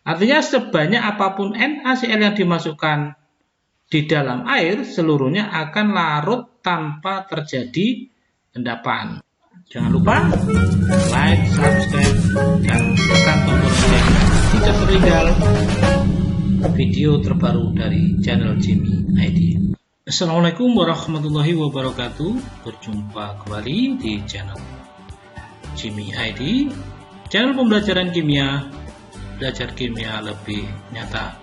Artinya sebanyak apapun NaCl yang dimasukkan di dalam air, seluruhnya akan larut tanpa terjadi endapan. Jangan lupa like, subscribe, dan tekan tombol lonceng tidak tertinggal video terbaru dari channel Jimmy ID. Assalamualaikum warahmatullahi wabarakatuh. Berjumpa kembali di channel Jimmy ID, channel pembelajaran kimia, belajar kimia lebih nyata.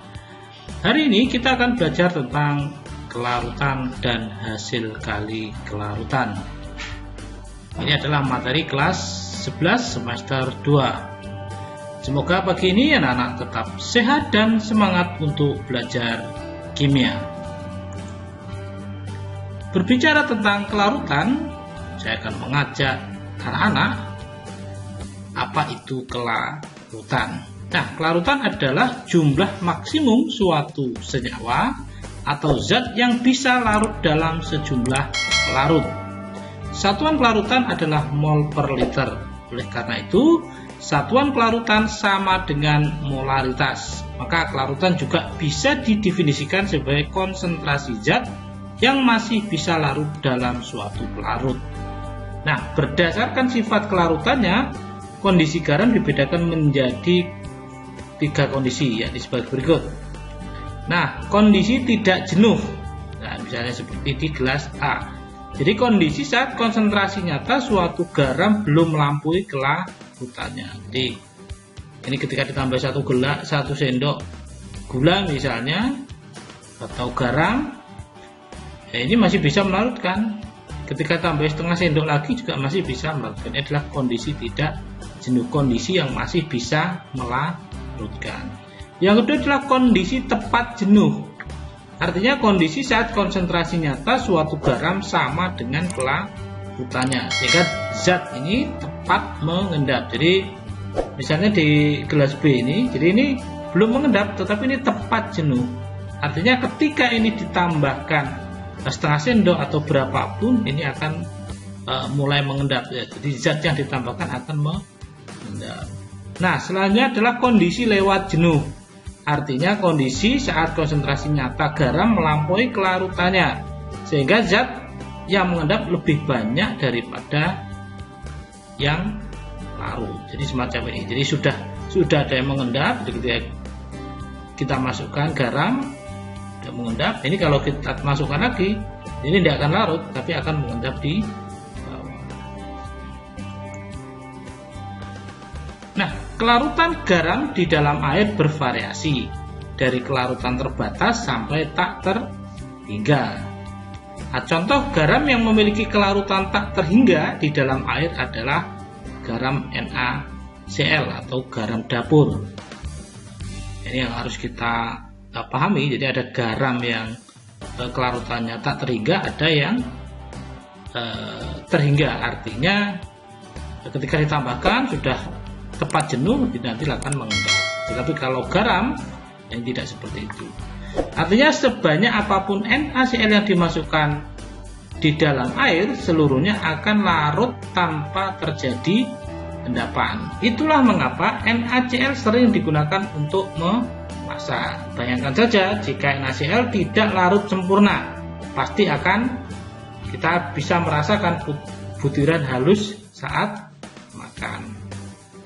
Hari ini kita akan belajar tentang kelarutan dan hasil kali kelarutan. Ini adalah materi kelas 11 semester 2. Semoga pagi ini anak-anak tetap sehat dan semangat untuk belajar kimia. Berbicara tentang kelarutan, saya akan mengajak anak-anak apa itu kelarutan. Nah, kelarutan adalah jumlah maksimum suatu senyawa atau zat yang bisa larut dalam sejumlah pelarut. Satuan kelarutan adalah mol per liter. Oleh karena itu, satuan kelarutan sama dengan molaritas. Maka kelarutan juga bisa didefinisikan sebagai konsentrasi zat yang masih bisa larut dalam suatu pelarut. Nah, berdasarkan sifat kelarutannya, kondisi garam dibedakan menjadi 3 kondisi, yakni sebagai berikut. Nah, kondisi tidak jenuh. Nah, misalnya seperti di gelas A. Jadi kondisi saat konsentrasi nyata suatu garam belum melampaui kelarutannya. Jadi ini ketika ditambah 1 sendok gula misalnya atau garam, ya ini masih bisa melarutkan. Ketika tambah setengah sendok lagi juga masih bisa melarutkan. Ini adalah kondisi tidak jenuh, kondisi yang masih bisa melarutkan. Yang kedua adalah kondisi tepat jenuh. Artinya kondisi saat konsentrasi nyata suatu garam sama dengan kelarutannya, sehingga zat ini tepat mengendap. Jadi misalnya di gelas B ini, jadi ini belum mengendap tetapi ini tepat jenuh. Artinya ketika ini ditambahkan setengah sendok atau berapapun, ini akan mulai mengendap ya. Jadi zat yang ditambahkan akan mengendap. Nah, selanjutnya adalah kondisi lewat jenuh. Artinya kondisi saat konsentrasi nyata garam melampaui kelarutannya, sehingga zat yang mengendap lebih banyak daripada yang larut. Jadi semacam ini. Jadi sudah ada yang mengendap. Jadi ketika kita masukkan garam sudah mengendap. Ini kalau kita masukkan lagi, ini tidak akan larut, tapi akan mengendap di bawah. Nah, kelarutan garam di dalam air bervariasi dari kelarutan terbatas sampai tak terhingga. Nah, contoh garam yang memiliki kelarutan tak terhingga di dalam air adalah garam NaCl atau garam dapur. Ini yang harus kita pahami. Jadi ada garam yang kelarutannya tak terhingga, ada yang terhingga. Artinya ketika ditambahkan sudah tepat jenuh, nanti akan mengendap. Tetapi kalau garam yang tidak seperti itu, artinya sebanyak apapun NaCl yang dimasukkan di dalam air, seluruhnya akan larut tanpa terjadi endapan. Itulah mengapa NaCl sering digunakan untuk memasak. Bayangkan saja jika NaCl tidak larut sempurna, pasti akan kita bisa merasakan butiran halus saat makan.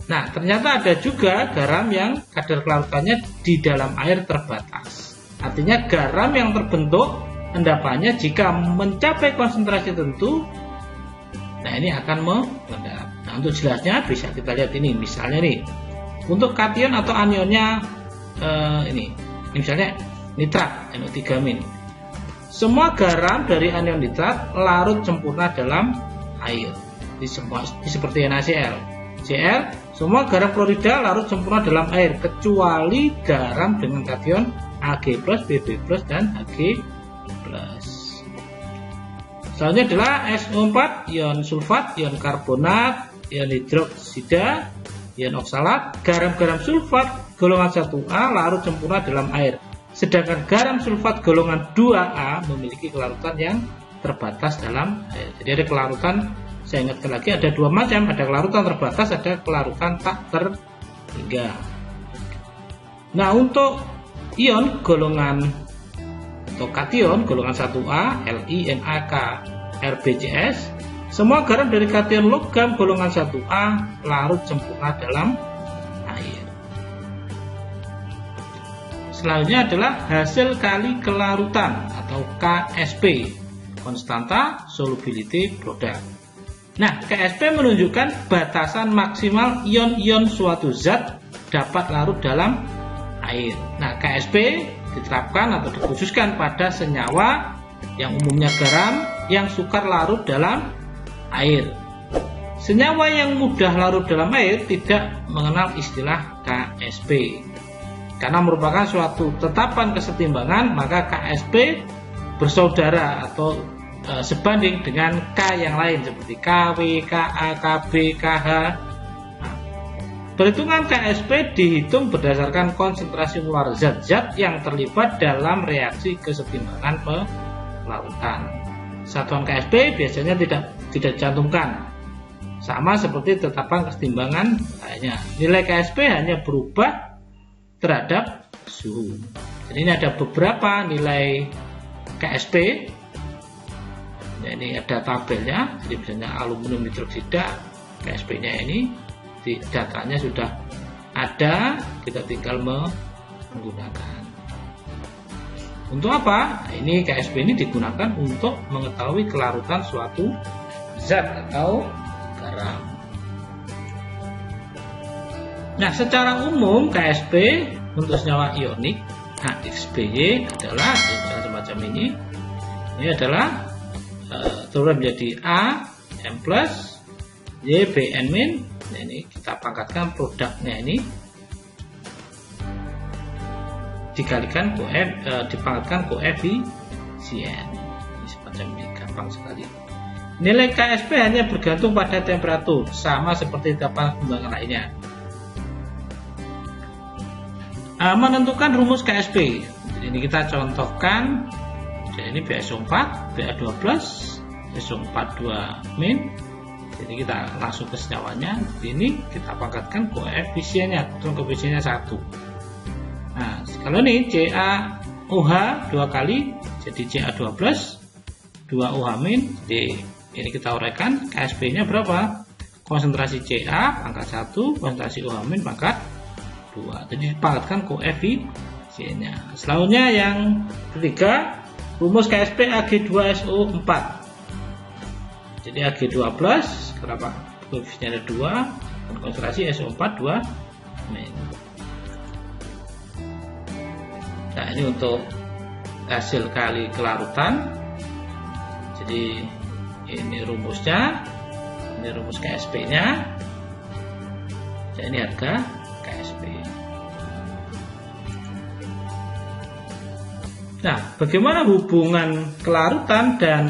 Nah, ternyata ada juga garam yang kadar kelarutannya di dalam air terbatas. Artinya garam yang terbentuk endapannya jika mencapai konsentrasi tertentu, nah ini akan mengendap. Nah, untuk jelasnya bisa kita lihat ini. Misalnya nih, untuk kation atau anionnya ini misalnya nitrat NO3-. Semua garam dari anion nitrat larut sempurna dalam air. Seperti NaCl. Cl, semua garam klorida larut sempurna dalam air kecuali garam dengan kation Ag+, Bb+, dan Ag+. Selanjutnya adalah SO4, ion sulfat, ion karbonat, ion hidroksida, ion oksalat. Garam-garam sulfat golongan 1A larut sempurna dalam air, sedangkan garam sulfat golongan 2A memiliki kelarutan yang terbatas dalam air. Jadi ada kelarutan, saya ingatkan lagi, ada 2 macam, ada kelarutan terbatas, ada kelarutan tak terhingga. Nah, untuk ion golongan atau kation golongan 1A, Li, NaK, RbCs, semua garam dari kation logam golongan 1A larut sempurna dalam air. Selanjutnya adalah hasil kali kelarutan atau KSP, konstanta solubility product. Nah, KSP menunjukkan batasan maksimal ion-ion suatu zat dapat larut dalam air. Nah, KSP diterapkan atau dikhususkan pada senyawa yang umumnya garam yang sukar larut dalam air. Senyawa yang mudah larut dalam air tidak mengenal istilah KSP. Karena merupakan suatu tetapan kesetimbangan, maka KSP bersaudara atau sebanding dengan K yang lain seperti KW, KA, KB, KH. Nah, perhitungan KSP dihitung berdasarkan konsentrasi molar zat-zat yang terlibat dalam reaksi kesetimbangan pelarutan. Satuan KSP biasanya tidak dicantumkan, sama seperti tetapan kesetimbangan lainnya. Nilai KSP hanya berubah terhadap suhu. Jadi ini ada beberapa nilai KSP. Nah, ini ada tabelnya. Jadi misalnya aluminium hidroksida, KSP-nya ini datanya sudah ada, kita tinggal menggunakan. Untuk apa? Nah, ini KSP ini digunakan untuk mengetahui kelarutan suatu zat atau garam. Nah, secara umum KSP untuk senyawa ionik HXBY adalah semacam ini. Ini adalah turun menjadi A M plus Y BN min. Nah, ini kita pangkatkan produknya ini dikalikan dipangkatkan koefisien. Ini semacam ini, gampang sekali. Nilai KSP hanya bergantung pada temperatur, sama seperti tetapan kesetimbangan lainnya. Menentukan rumus KSP. Jadi ini kita contohkan. Jadi ini BaSO4, Ba2+, SO42 min. Jadi kita langsung ke senyawanya. Ini kita pangkatkan koefisiennya, koefisiennya 1. Nah, kalau ini CaOH 2 kali jadi Ca2+, 2OH min D. Ini kita uraikan KSP-nya berapa? Konsentrasi Ca pangkat 1, konsentrasi OH min pangkat 2. Jadi dipangkatkan koefisiennya. Selanjutnya yang ketiga, rumus KSP Ag2SO4. Jadi Ag2+, kenapa? Koefisiennya ada 2, dan konsentrasi SO4 2 min. Nah, ini untuk hasil kali kelarutan. Jadi ini rumusnya, ini rumus KSP-nya. Jadi ini harga KSP. Nah, bagaimana hubungan kelarutan dan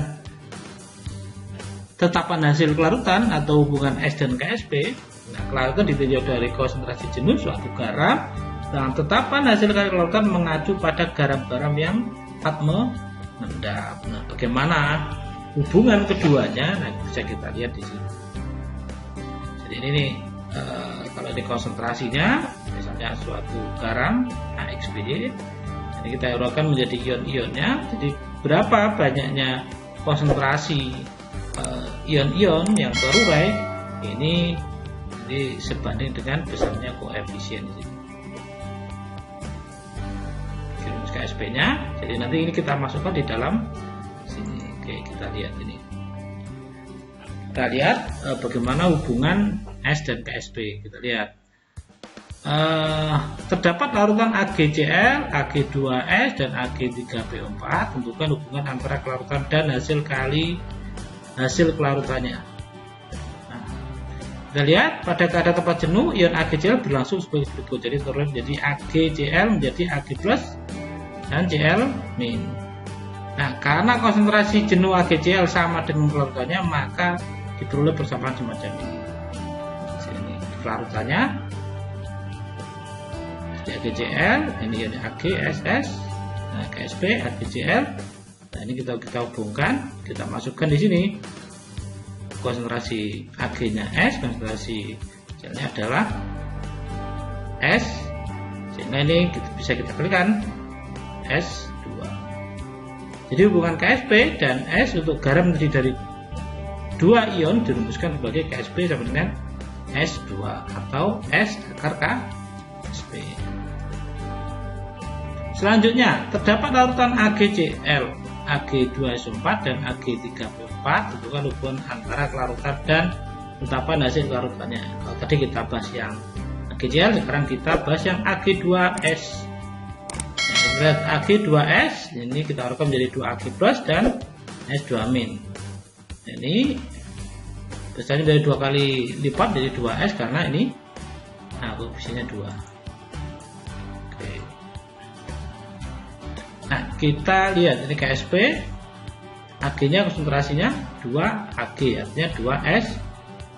tetapan hasil kelarutan atau hubungan S dan KSP? Nah, kelarutan ditinjau dari konsentrasi jenuh suatu garam, dan tetapan hasil kali kelarutan mengacu pada garam-garam yang cepat mengendap. Nah, bagaimana hubungan keduanya? Nah, bisa kita lihat di sini. Jadi ini nih, kalau di konsentrasinya, misalnya suatu garam HXBY, ini kita uraikan menjadi ion-ionnya. Jadi berapa banyaknya konsentrasi ion-ion yang terurai ini sebanding dengan besarnya koefisien di sini. Rumus KSP-nya. Jadi nanti ini kita masukkan di dalam sini. Oke, kita lihat ini. Kita lihat bagaimana hubungan S dan KSP. Kita lihat. Terdapat larutan AgCl, Ag2S, dan Ag3PO4. Tentukan hubungan antara kelarutan dan hasil kelarutannya. Nah, kita lihat pada keadaan tempat jenuh, ion AgCl berlangsung sebagai berikut. Jadi turun menjadi AgCl menjadi Ag+ dan Cl-. Nah, karena konsentrasi jenuh AgCl sama dengan kelarutannya, maka diperoleh persamaan semacam ini. Sini kelarutannya. AgCl, ini ada AgSS, nah KSP, AgCl. Nah, ini kita hubungkan, kita masukkan di sini. Konsentrasi Ag-nya S, konsentrasi Cl-nya adalah S, sehingga ini bisa kita kalikan S2. Jadi hubungan KSP dan S untuk garam terdiri dari 2 ion dirumuskan sebagai KSP sama dengan S2 atau S akar KSP. Selanjutnya, terdapat larutan AgCl, Ag2SO4 dan Ag3PO4. Tentukan hubungan antara kelarutan dan tetapan hasil kelarutannya. Kalau tadi kita bahas yang AgCl, sekarang kita bahas yang Ag2S. Nah, Ag2S ini kita harapkan menjadi 2Ag+ dan S2-. Ini besarnya dari 2 kali lipat jadi 2S karena ini koefisiennya 2. Oke. Nah, kita lihat ini KSP, Ag-nya konsentrasinya 2Ag, artinya 2S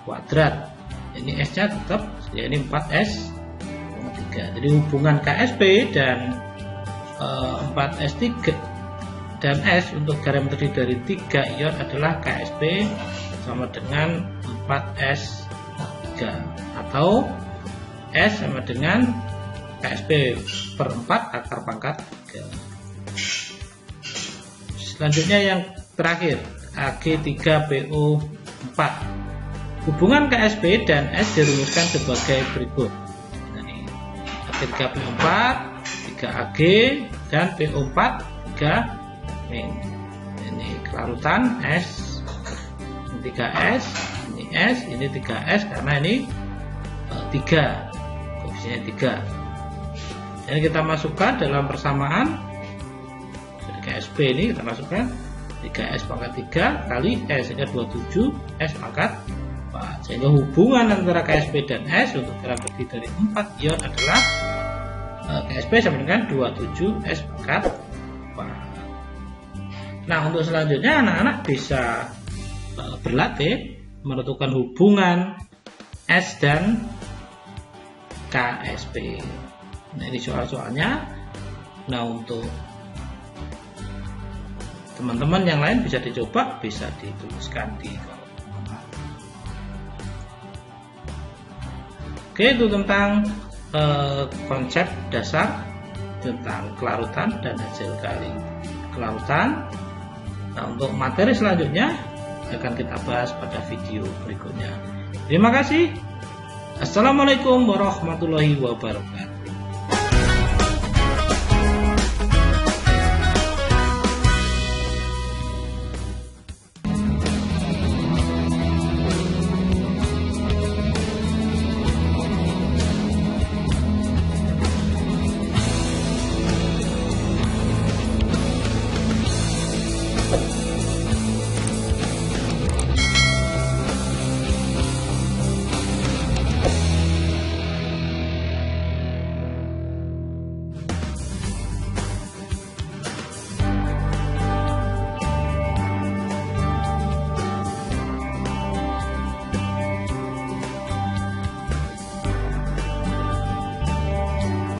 kuadrat. Ini S-nya tetap, ya ini 4S3. Jadi hubungan KSP dan 4S3 dan S untuk garam terdiri dari 3 ion adalah KSP sama dengan 4S3 atau S sama dengan KSP per 4 akar pangkat 3. Selanjutnya yang terakhir, Ag3PO4. Hubungan KSP dan S dirumuskan sebagai berikut. Ag3PO4, 3Ag dan PO4 3-. Ini kelarutan S, 3S, ini S, ini 3S karena ini 3, koefisiennya 3. Jadi kita masukkan dalam persamaan. Jadi KSP ini kita masukkan 3S pangkat 3 kali S sehingga 27 S pangkat 4. Sehingga hubungan antara KSP dan S untuk garam terdiri dari 4 ion adalah KSP sama dengan 27 S pangkat 4. Nah, untuk selanjutnya anak-anak bisa berlatih menentukan hubungan S dan KSP. Nah, ini soal-soalnya. Nah, untuk teman-teman yang lain bisa dicoba, bisa dituliskan di kolom komentar. Oke, itu tentang konsep dasar tentang kelarutan dan hasil kali kelarutan. Nah, untuk materi selanjutnya akan kita bahas pada video berikutnya. Terima kasih. Assalamualaikum warahmatullahi wabarakatuh.